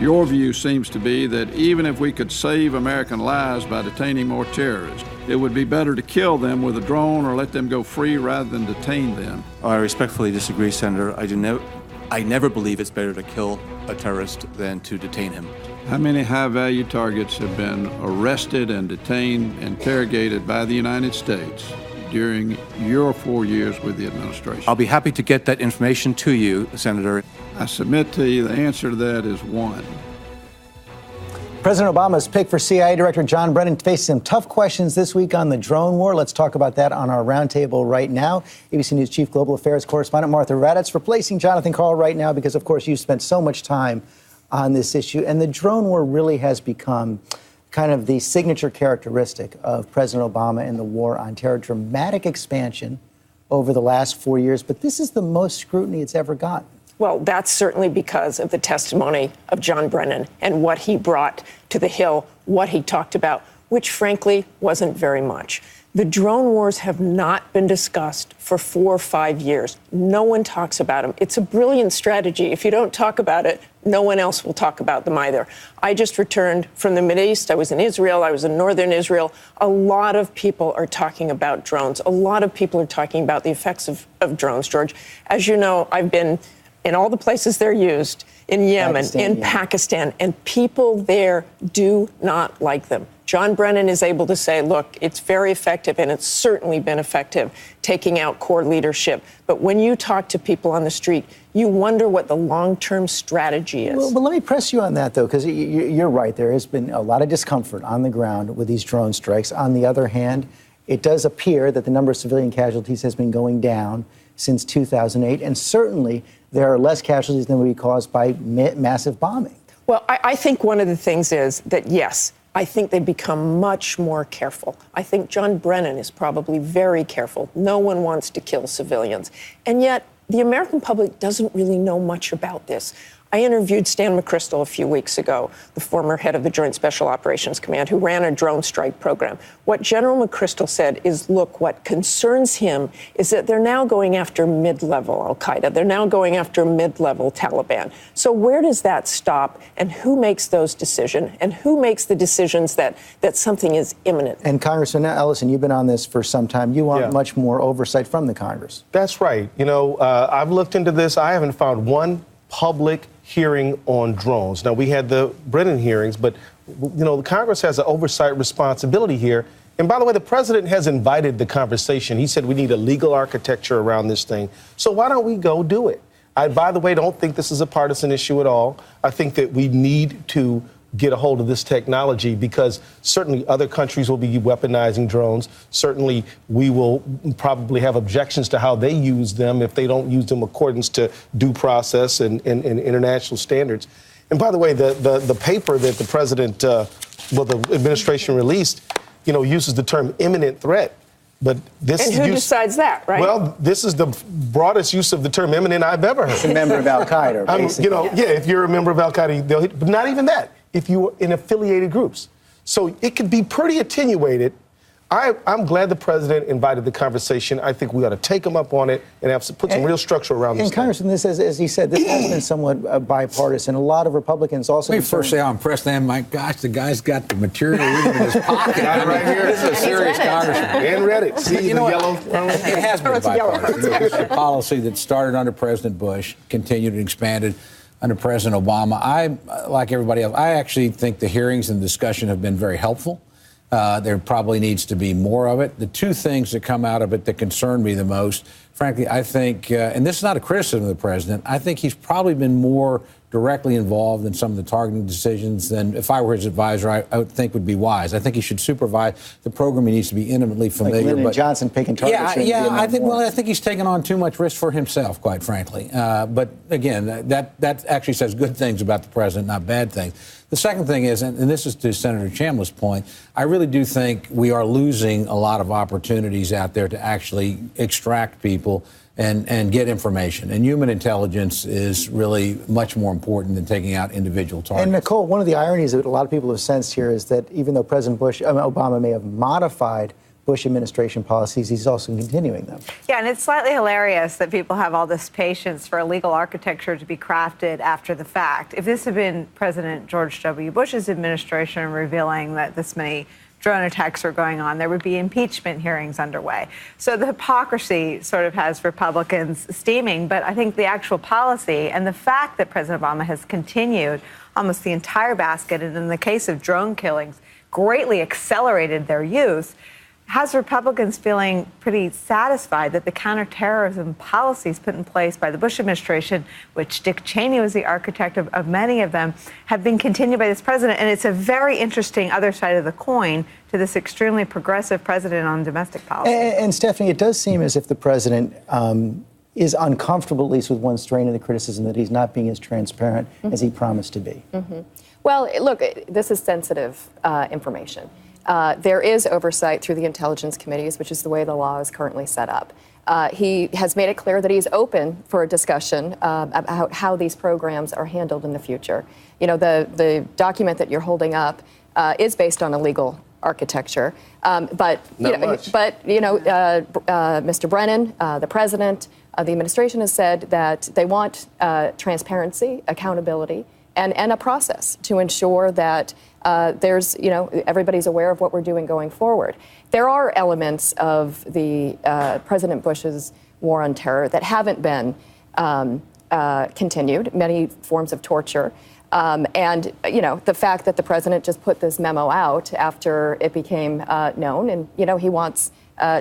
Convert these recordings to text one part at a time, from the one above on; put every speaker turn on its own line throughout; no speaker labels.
Your view seems to be that even if we could save American lives by detaining more terrorists, it would be better to kill them with a drone or let them go free rather than detain them.
I respectfully disagree, Senator. I never believe it's better to kill a terrorist than to detain him.
How many high-value targets have been arrested and detained, interrogated by the United States during your 4 years with the administration?
I'll be happy to get that information to you, Senator.
I submit to you the answer to that is 1.
President Obama's pick for CIA Director John Brennan faced some tough questions this week on the drone war. Let's talk about that on our roundtable right now. ABC News Chief Global Affairs Correspondent Martha Raddatz replacing Jonathan Karl right now because, of course, you've spent so much time on this issue. And the drone war really has become kind of the signature characteristic of President Obama and the war on terror. Dramatic expansion over the last 4 years. But this is the most scrutiny it's ever gotten.
Well, that's certainly because of the testimony of John Brennan and what he brought to the Hill, what he talked about, which frankly wasn't very much. The drone wars have not been discussed for 4 or 5 years. No one talks about them. It's a brilliant strategy. If you don't talk about it, no one else will talk about them either. I just returned from the Mideast. I was in Israel. I was in northern Israel. A lot of people are talking about drones. A lot of people are talking about the effects of drones, George. As you know, I've been in all the places they're used, in Yemen, Pakistan, and people there do not like them. John Brennan is able to say, look, it's very effective, and it's certainly been effective taking out core leadership. But when you talk to people on the street, you wonder what the long-term strategy is.
Well, let me press you on that, though, because you're right. There has been a lot of discomfort on the ground with these drone strikes. On the other hand, it does appear that the number of civilian casualties has been going down since 2008, and certainly there are less casualties than would be caused by massive bombing.
Well, I think one of the things is that, yes, I think they've become much more careful. I think John Brennan is probably very careful. No one wants to kill civilians. And yet, the American public doesn't really know much about this. I interviewed Stan McChrystal a few weeks ago, the former head of the Joint Special Operations Command, who ran a drone strike program. What General McChrystal said is, look, what concerns him is that they're now going after mid-level al-Qaeda. They're now going after mid-level Taliban. So where does that stop? And who makes those decisions? And who makes the decisions that something is imminent?
And Congressman Ellison, you've been on this for some time. You want much more oversight from the Congress.
That's right. You know, I've looked into this. I haven't found one public hearing on drones. Now, we had the Brennan hearings, but, you know, the Congress has an oversight responsibility here. And by the way, the president has invited the conversation. He said we need a legal architecture around this thing. So why don't we go do it? I, by the way, don't think this is a partisan issue at all. I think that we need to get a hold of this technology because certainly other countries will be weaponizing drones. Certainly we will probably have objections to how they use them if they don't use them according to due process and international standards. And by the way, the paper that the president, the administration released, you know, uses the term imminent threat. But this
and who decides that, right?
Well, this is the broadest use of the term imminent I've ever heard.
It's a member of al-Qaeda, basically.
You know, if you're a member of al-Qaeda, but not even that. If you were in affiliated groups. So it could be pretty attenuated. I'm glad the president invited the conversation. I think we ought to take him up on it and have to put some real structure around this.
And Congressman, this, as he said, this has been somewhat bipartisan. A lot of Republicans also.
Let me first say how impressed I am. My gosh, the guy's got the material even in his pocket.
Right here.
This is a serious congressman.
And read it. See,
you know
yellow.
It has been bipartisan. It's a policy that started under President Bush, continued and expanded under President Obama. I, like everybody else, I actually think the hearings and discussion have been very helpful. There probably needs to be more of it. The two things that come out of it that concern me the most, frankly, I think, and this is not a criticism of the president, I think he's probably been more directly involved in some of the targeting decisions than, if I were his advisor, I would think would be wise. I think he should supervise the program. He needs to be intimately familiar.
Like Lyndon Johnson picking targets.
Yeah. I think he's taken on too much risk for himself, quite frankly. But again, that actually says good things about the president, not bad things. The second thing is, and this is to Senator Chambliss' point, I really do think we are losing a lot of opportunities out there to actually extract people and get information. And human intelligence is really much more important than taking out individual targets.
And Nicolle, one of the ironies that a lot of people have sensed here is that even though President Obama may have modified Bush administration policies, he's also continuing them.
Yeah, and it's slightly hilarious that people have all this patience for a legal architecture to be crafted after the fact. If this had been President George W. Bush's administration revealing that this many drone attacks are going on, there would be impeachment hearings underway. So the hypocrisy sort of has Republicans steaming, but I think the actual policy and the fact that President Obama has continued almost the entire basket, and in the case of drone killings, greatly accelerated their use, has Republicans feeling pretty satisfied that the counterterrorism policies put in place by the Bush administration, which Dick Cheney was the architect of many of them, have been continued by this president. And it's a very interesting other side of the coin to this extremely progressive president on domestic policy.
And Stephanie, it does seem as if the president is uncomfortable, at least with one strain of the criticism, that he's not being as transparent as he promised to be.
Well, look, this is sensitive information. There is oversight through the intelligence committees, which is the way the law is currently set up. He has made it clear that he's open for a discussion about how these programs are handled in the future. You know, the document that you're holding up is based on a legal architecture, but Mr. Brennan, the president, the administration has said that they want transparency, accountability, and a process to ensure that there's, everybody's aware of what we're doing going forward. There are elements of the President Bush's war on terror that haven't been continued, many forms of torture. And, the fact that the president just put this memo out after it became known, and, he wants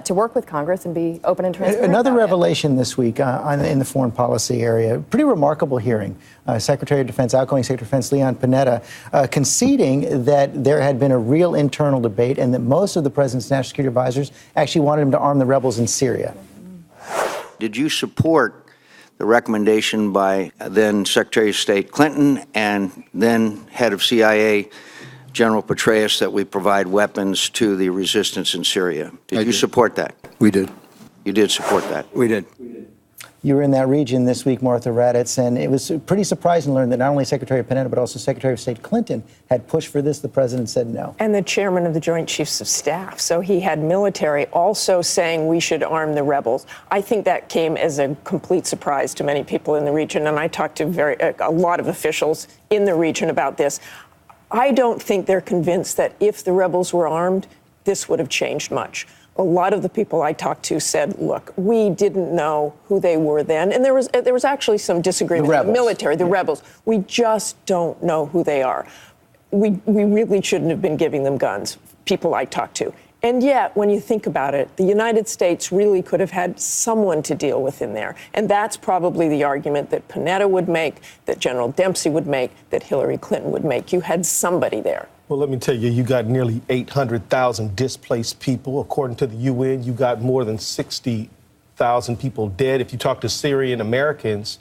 to work with Congress and be open and transparent.
Another revelation this week in the foreign policy area, pretty remarkable hearing. Secretary of Defense, outgoing Secretary of Defense Leon Panetta, conceding that there had been a real internal debate and that most of the president's national security advisors actually wanted him to arm the rebels in Syria.
Did you support the recommendation by then Secretary of State Clinton and then head of CIA General Petraeus that we provide weapons to the resistance in Syria? Did you support that?
We did.
You did support that?
We did.
You were in that region this week, Martha Raddatz, and it was pretty surprising to learn that not only Secretary of Panetta, but also Secretary of State Clinton had pushed for this. The president said no.
And the chairman of the Joint Chiefs of Staff. So he had military also saying we should arm the rebels. I think that came as a complete surprise to many people in the region, and I talked to a lot of officials in the region about this. I don't think they're convinced that if the rebels were armed, this would have changed much. A lot of the people I talked to said, look, we didn't know who they were then. And there was actually some disagreement in the military, the rebels. We just don't know who they are. We really shouldn't have been giving them guns, people I talked to. And yet, when you think about it, the United States really could have had someone to deal with in there. And that's probably the argument that Panetta would make, that General Dempsey would make, that Hillary Clinton would make. You had somebody there.
Well, let me tell you, you got nearly 800,000 displaced people. According to the UN, you got more than 60,000 people dead. If you talk to Syrian Americans,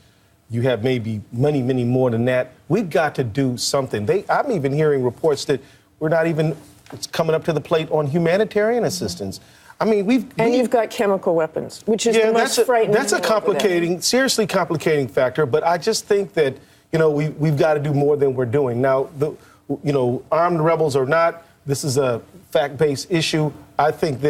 you have maybe many, many more than that. We've got to do something. I'm even hearing reports that we're not even coming up to the plate on humanitarian assistance. I mean, you've
got chemical weapons, which is the most frightening.
That's a seriously complicating factor. But I just think that, we've got to do more than we're doing. Now, armed rebels or not, this is a fact-based issue. I think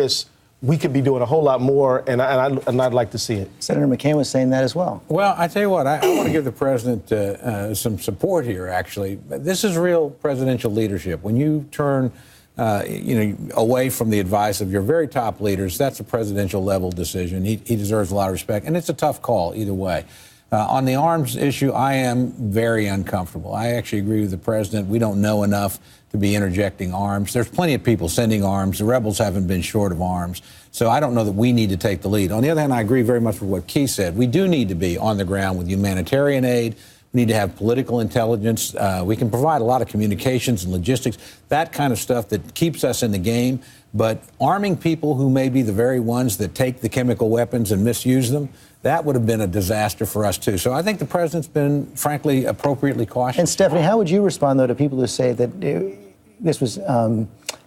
we could be doing a whole lot more, and I'd like to see it.
Senator McCain was saying that as well.
Well, I tell you what, I want to give the president some support here, actually. This is real presidential leadership. When you turn away from the advice of your very top leaders, that's a presidential level decision. He deserves a lot of respect, and it's a tough call either way. On the arms issue, I am very uncomfortable. I actually agree with the president. We don't know enough to be interjecting arms. There's plenty of people sending arms. The rebels haven't been short of arms. So I don't know that we need to take the lead. On the other hand, I agree very much with what Keith said. We do need to be on the ground with humanitarian aid. We need to have political intelligence. We can provide a lot of communications and logistics, that kind of stuff that keeps us in the game. But arming people who may be the very ones that take the chemical weapons and misuse them, that would have been a disaster for us, too. So I think the president's been, frankly, appropriately cautious.
And, Stephanie, how would you respond, though, to people who say that this was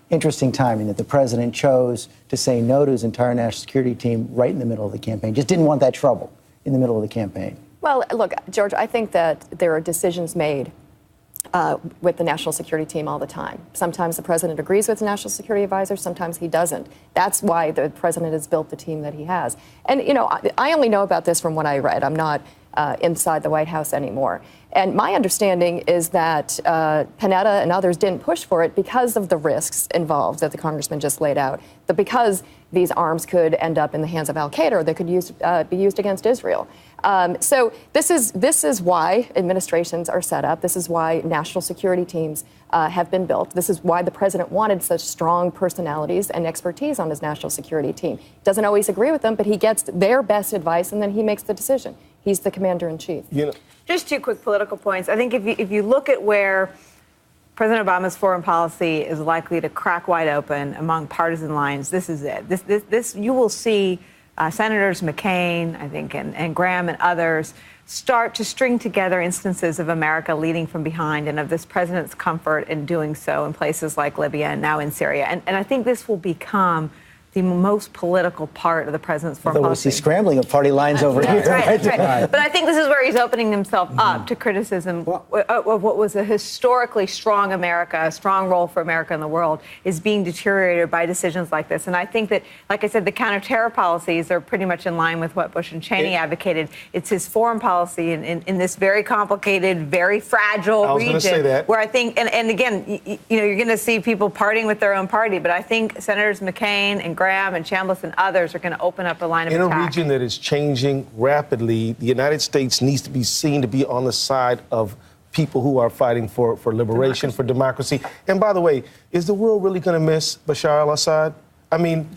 interesting timing, that the president chose to say no to his entire national security team right in the middle of the campaign, just didn't want that trouble in the middle of the campaign?
Well, look, George, I think that there are decisions made with the national security team all the time. Sometimes the president agrees with the national security advisor, sometimes he doesn't. That's why the president has built the team that he has. And, you know, I only know about this from what I read. I'm not inside the White House anymore. And my understanding is that Panetta and others didn't push for it because of the risks involved that the congressman just laid out, because these arms could end up in the hands of al-Qaeda or they could be used against Israel. So this is why administrations are set up. This is why national security teams have been built. This is why the president wanted such strong personalities and expertise on his national security team. Doesn't always agree with them, but he gets their best advice and then he makes the decision. He's the commander-in-chief.
You know,
just 2 quick political points. I think if you look at where President Obama's foreign policy is likely to crack wide open among partisan lines, this is it. This you will see Senators McCain, I think, and Graham and others start to string together instances of America leading from behind and of this president's comfort in doing so in places like Libya and now in Syria. And I think this will become the most political part of the president's foreign policy.
We see scrambling of party lines over here.
Right. But I think this is where he's opening himself up to criticism of what was a historically strong America, a strong role for America in the world, is being deteriorated by decisions like this. And I think that, like I said, the counterterror policies are pretty much in line with what Bush and Cheney advocated. It's his foreign policy in this very complicated, very fragile region where I think, and again, you know, you're going to see people partying with their own party, but I think Senators McCain and Graham and Chambliss and others are going to open up a line of attack.
In a region that is changing rapidly, the United States needs to be seen to be on the side of people who are fighting for liberation, for democracy. And by the way, is the world really going to miss Bashar al-Assad? I mean,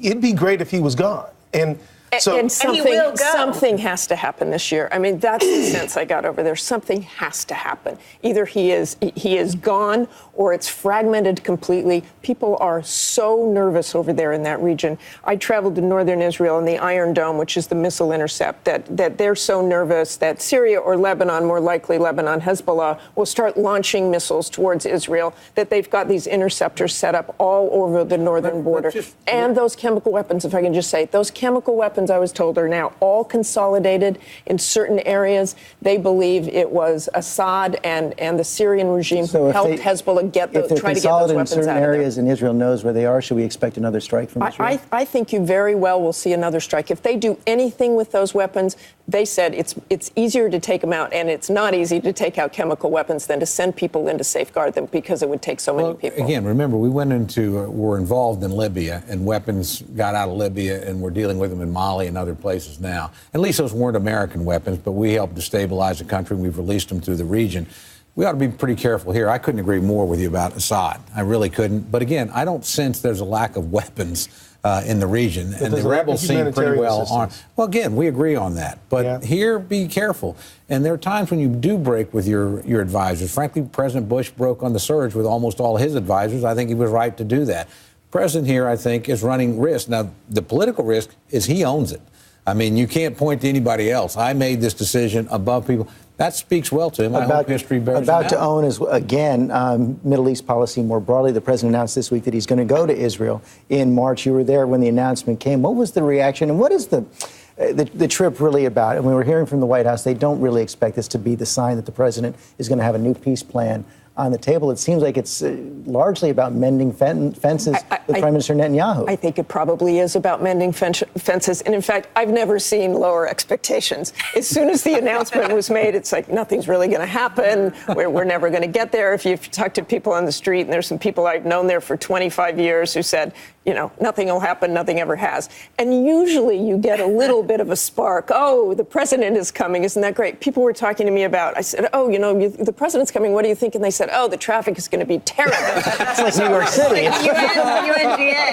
it'd be great if he was gone. And
something has to happen this year. I mean, that's the sense I got over there. Something has to happen. Either he is gone or it's fragmented completely. People are so nervous over there in that region. I traveled to northern Israel in the Iron Dome, which is the missile intercept, that they're so nervous that Syria or Lebanon, more likely Lebanon, Hezbollah, will start launching missiles towards Israel, that they've got these interceptors set up all over the northern border. And those chemical weapons, if I can just say, those chemical weapons, I was told, are now all consolidated in certain areas. They believe it was Assad and the Syrian regime who helped Hezbollah try to get those weapons out of there. If they're consolidated in certain areas and Israel knows where they are, should we expect another strike from Israel? I think you very well will see another strike. If they do anything with those weapons, they said it's easier to take them out, and it's not easy to take out chemical weapons than to send people in to safeguard them because it would take so many people.
Again, remember, we were involved in Libya, and weapons got out of Libya, and we're dealing with them in Mali and other places now. At least those weren't American weapons, but we helped destabilize the country. We've released them through the region. We ought to be pretty careful here. I couldn't agree more with you about Assad. I really couldn't. But again, I don't sense there's a lack of weapons in the region. And the rebels seem pretty well armed. Well, again, we agree on that. But here, be careful. And there are times when you do break with your advisors. Frankly, President Bush broke on the surge with almost all his advisors. I think he was right to do that. The president here, I think, is running risk. Now, the political risk is he owns it. I mean, you can't point to anybody else. I made this decision above people. That speaks well to him. I hope history bears
about to own is, again, Middle East policy more broadly. The president announced this week that he's going to go to Israel in March. You were there when the announcement came. What was the reaction, and what is the trip really about? And we were hearing from the White House, they don't really expect this to be the sign that the president is going to have a new peace plan on the table. It seems like it's largely about mending fences with Prime Minister Netanyahu. I think it probably is about mending fences. And in fact, I've never seen lower expectations. As soon as the announcement was made, it's like nothing's really going to happen. We're never going to get there. If you talk to people on the street, and there's some people I've known there for 25 years who said, you know, nothing will happen, nothing ever has. And usually you get a little bit of a spark. Oh, the president is coming. Isn't that great? People were talking to me about, I said, oh, you know, the president's coming. What do you think? And they said, oh, the traffic is going to be terrible. It's like New York City. UNGA.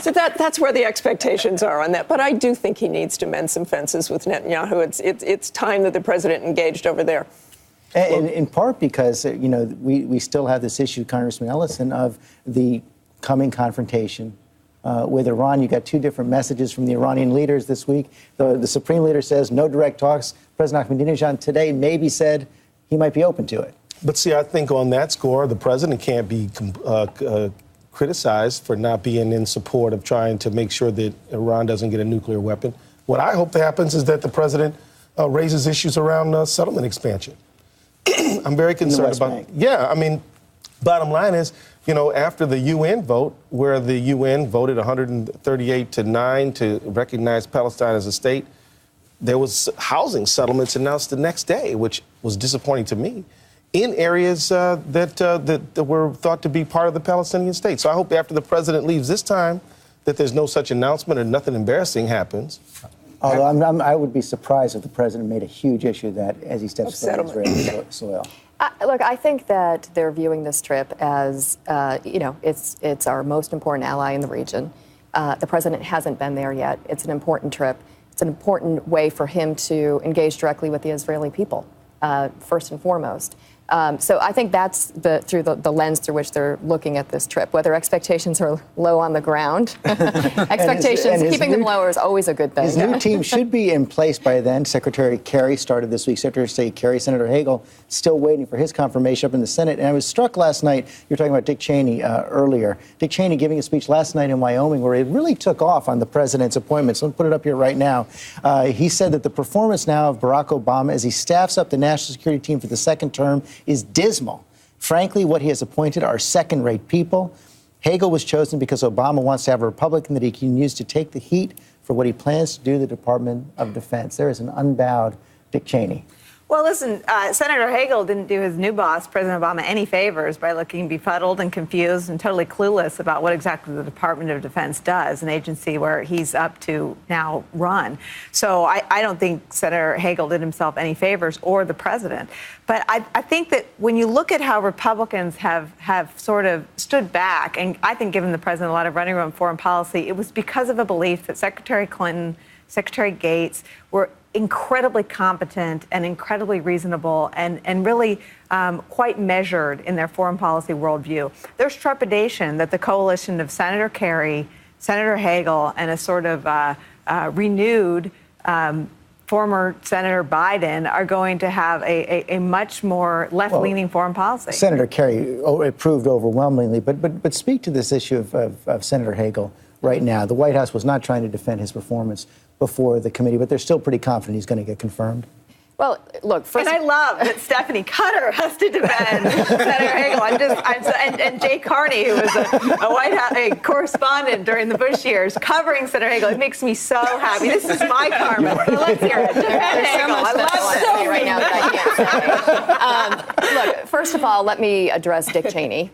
So that's where the expectations are on that. But I do think he needs to mend some fences with Netanyahu. It's time that the president engaged over there. And in part because, you know, we still have this issue, Congressman Ellison, of the coming confrontation with Iran. You got two different messages from the Iranian leaders this week. The supreme leader says no direct talks. President Ahmadinejad today maybe said he might be open to it.
But see, I think on that score, the president can't be criticized for not being in support of trying to make sure that Iran doesn't get a nuclear weapon. What I hope that happens is that the president raises issues around settlement expansion. I'm very concerned
West
about.
Bank.
Yeah, I mean, bottom line is, after the UN vote, where the UN voted 138-9 to recognize Palestine as a state, there was housing settlements announced the next day, which was disappointing to me, in areas that were thought to be part of the Palestinian state. So I hope after the president leaves this time that there's no such announcement or nothing embarrassing happens.
Although I would be surprised if the president made a huge issue of that as he steps foot on Israeli soil.
Look, I think that they're viewing this trip as, it's our most important ally in the region. The president hasn't been there yet. It's an important trip. It's an important way for him to engage directly with the Israeli people, first and foremost. So I think that's through the lens through which they're looking at this trip. Whether expectations are low on the ground, keeping them lower is always a good thing.
His new team should be in place by then. Secretary Kerry started this week. Secretary of State Kerry, Senator Hagel, still waiting for his confirmation up in the Senate. And I was struck last night, you were talking about Dick Cheney earlier. Dick Cheney giving a speech last night in Wyoming where he really took off on the president's appointments. Let me put it up here right now. He said that the performance now of Barack Obama as he staffs up the national security team for the second term is dismal. Frankly, what he has appointed are second-rate people. Hagel was chosen because Obama wants to have a Republican that he can use to take the heat for what he plans to do to the Department of Defense. There is an unbowed Dick Cheney.
Well, listen, Senator Hagel didn't do his new boss, President Obama, any favors by looking befuddled and confused and totally clueless about what exactly the Department of Defense does, an agency where he's up to now run. So I don't think Senator Hagel did himself any favors or the president. But I think that when you look at how Republicans have sort of stood back, and I think given the president a lot of running room in foreign policy, it was because of a belief that Secretary Clinton, Secretary Gates were incredibly competent and incredibly reasonable and really quite measured in their foreign policy worldview. There's trepidation that the coalition of Senator Kerry, Senator Hagel, and a sort of renewed former Senator Biden are going to have a much more left-leaning foreign policy.
Senator Kerry approved overwhelmingly, but speak to this issue of Senator Hagel right now. The White House was not trying to defend his performance before the committee, but they're still pretty confident he's going to get confirmed.
Well, look, first,
and I love that Stephanie Cutter has to defend Senator Hagel. And Jay Carney, who was a White House correspondent during the Bush years, covering Senator Hagel. It makes me so happy. This is my karma. So let's hear it. Defend Hagel. I love
that right now that I can't say. Look, first of all, let me address Dick Cheney.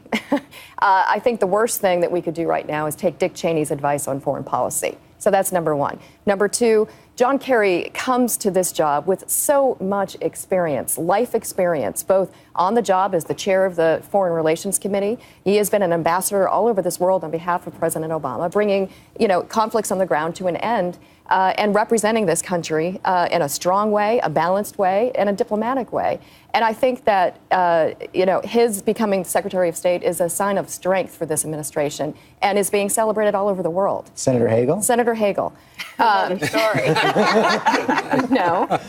I think the worst thing that we could do right now is take Dick Cheney's advice on foreign policy. So that's number one. Number two, John Kerry comes to this job with so much experience, life experience, both on the job as the chair of the Foreign Relations Committee. He has been an ambassador all over this world on behalf of President Obama, bringing, conflicts on the ground to an end and representing this country in a strong way, a balanced way, and a diplomatic way. And I think that, his becoming Secretary of State is a sign of strength for this administration and is being celebrated all over the world.
Senator Hagel?
Senator Hagel.
Sorry.
No.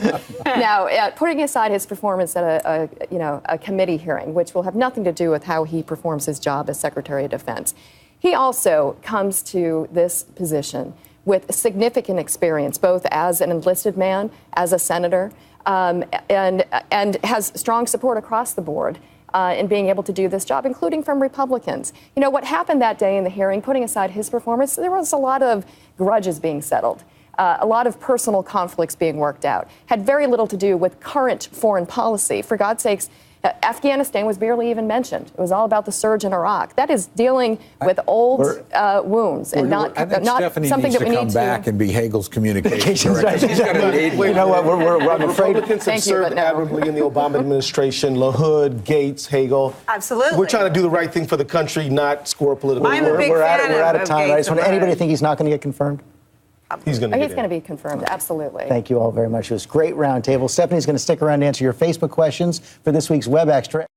Now, putting aside his performance at a committee hearing, which will have nothing to do with how he performs his job as Secretary of Defense, he also comes to this position with significant experience, both as an enlisted man, as a senator, and has strong support across the board in being able to do this job, including from Republicans. What happened that day in the hearing, putting aside his performance, there was a lot of grudges being settled, a lot of personal conflicts being worked out, had very little to do with current foreign policy. For God's sakes, Afghanistan was barely even mentioned. It was all about the surge in Iraq. That is dealing with old wounds and not
Stephanie
something
needs
that we
to come
need
back and be Hagel's communications
Right.
director. She's got a date.
You know what? I'm afraid.
Republicans have served admirably in the Obama administration. LaHood, Gates, Hagel.
Absolutely.
We're trying to do the right thing for the country, not score political.
I'm a big
We're
fan
out of time.
Gates
I just want
and
anybody
Brennan.
think he's not going to get confirmed?
He's going
to be confirmed, absolutely.
Thank you all very much. It was a great roundtable. Stephanie's going to stick around to answer your Facebook questions for this week's Web Extra.